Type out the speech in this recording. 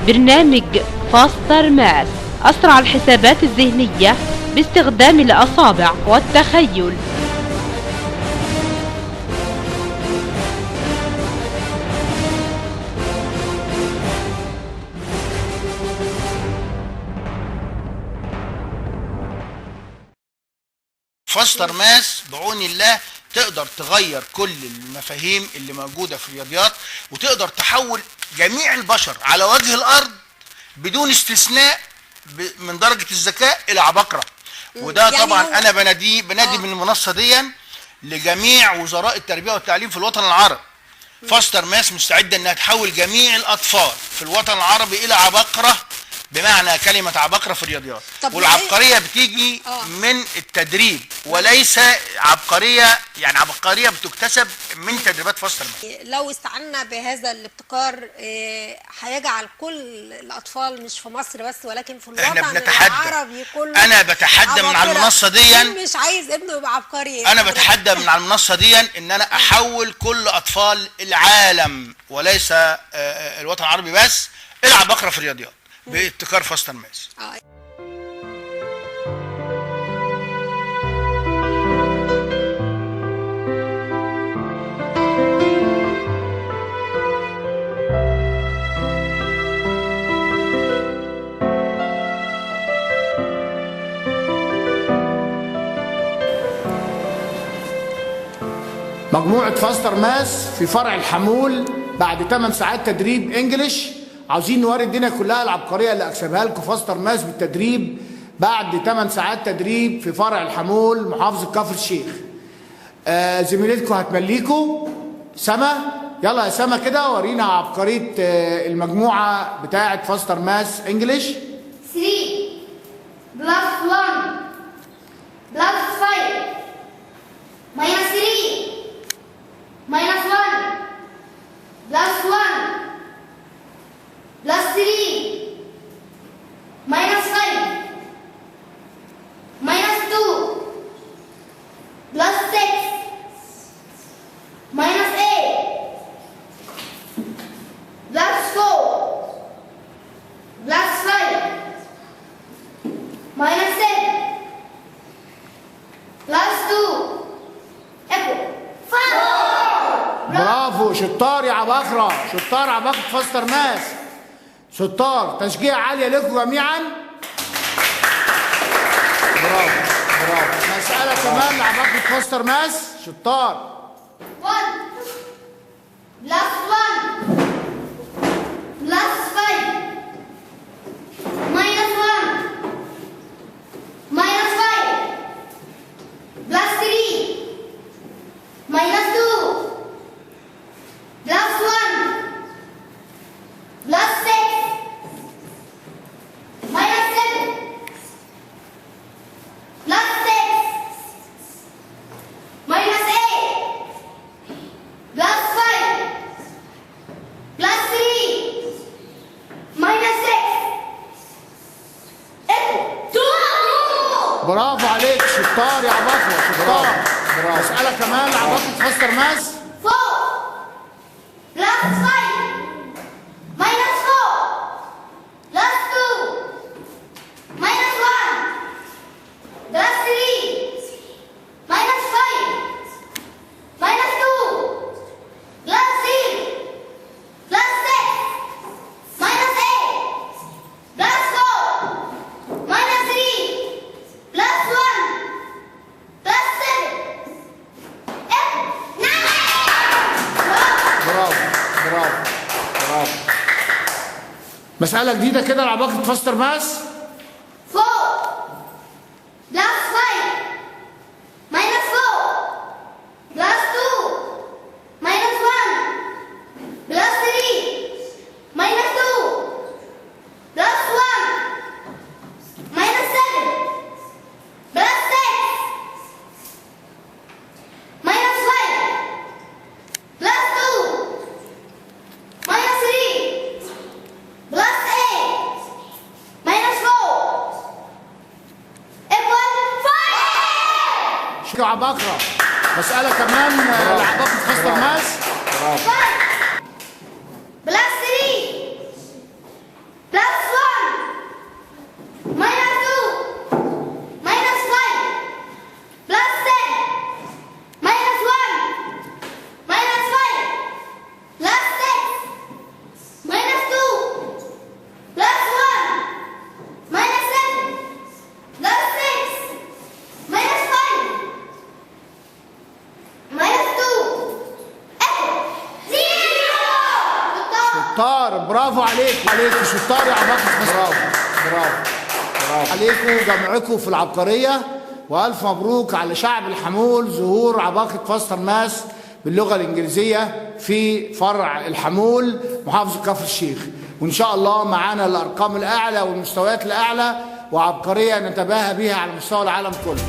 برنامج فاستر ماس، أسرع الحسابات الذهنية باستخدام الأصابع والتخيل. فاستر ماس بعون الله تقدر تغير كل المفاهيم اللي موجودة في الرياضيات، وتقدر تحول جميع البشر على وجه الأرض بدون استثناء من درجة الذكاء إلى عباقرة. وده يعني طبعا أنا بنادي من المنصة دي لجميع وزراء التربية والتعليم في الوطن العربي. فاستر ماس مستعدة أنها تحول جميع الأطفال في الوطن العربي إلى عباقرة، بمعنى كلمة عباقرة في الرياضيات. والعبقرية بتيجي من التدريب وليس عبقرية، يعني عبقرية بتكتسب من تدريبات فاستر ماس. لو استعنا بهذا الابتكار هيجعل كل الأطفال مش في مصر بس ولكن في الوطن العربي كله. أنا بتحدى من على المنصة دي، مش عايز ابنه يبقى عبقري. أنا بتحدى من على المنصة دي إن أنا أحول كل أطفال العالم وليس الوطن العربي بس إلى عباقرة في الرياضيات بابتكار فاستر ماس. مجموعة فاستر ماس في فرع الحمول بعد 8 ساعات تدريب انجليش عاوزين نوري الدنيا كلها العبقريه اللي اكسبها لكم فاستر ماس بالتدريب بعد 8 ساعات تدريب في فرع الحمول محافظه كفر الشيخ. زميلتكم هتمليكوا سما. يلا يا سما كده ورينا عبقريه المجموعه بتاعه فاستر ماس انجليش. 3 بلس 1 بلس 5 ماينس 3 ماينس 1 بلس 1 plus 3 minus 5 minus 2 plus 6 minus 8 plus 4 plus 5 minus 7 plus 2 equal 4. برافو، شطار يا عباقرة، شطار عباقرة فاستر ماس، شطار. تشجيع عالية لكم جميعا. برافو برافو. مسألة كمان لعباقرة فاستر ماس، شطار. 1 بلس 1 بلس 5 ماينس 1 ماينس 5 بلس 3 ماينس 2 بلس 1 بلس 6 minus 7 plus 6 minus 8 plus 5 plus 3 minus 6 equal 2. برافو عليك، شطار يا عباقرة، شطار. برافو. مسألة كمان لعباقرة فاستر ماس. 4 plus 5 minus 4 plus 2 minus 1 plus 3 minus 5 minus 2 plus 3 plus 6 minus 8 plus 4 minus 3 plus 1 plus 7 9. برافو برافو برافو. مسألة جديدة كده لعباقرة فاستر ماس. 4 plus 5 minus 4 plus 2 minus 1 plus 3 minus 2 plus 1 minus 7 plus 6 minus 5 plus 2 minus 3 plus 8 minus 4 equal 5. شكرا عباقرة. مسألة كمان لعباقرة فاستر ماس. 5 plus 3 طارق برافو عليكم شطار يا عباقة. برافو عليكم جمعكم في العبقرية، والف مبروك على شعب الحمول ظهور عباقة فاستر ماس باللغة الإنجليزية في فرع الحمول محافظة كفر الشيخ. وإن شاء الله معانا الأرقام الأعلى والمستويات الأعلى وعبقرية نتباهى بها على مستوى العالم كله.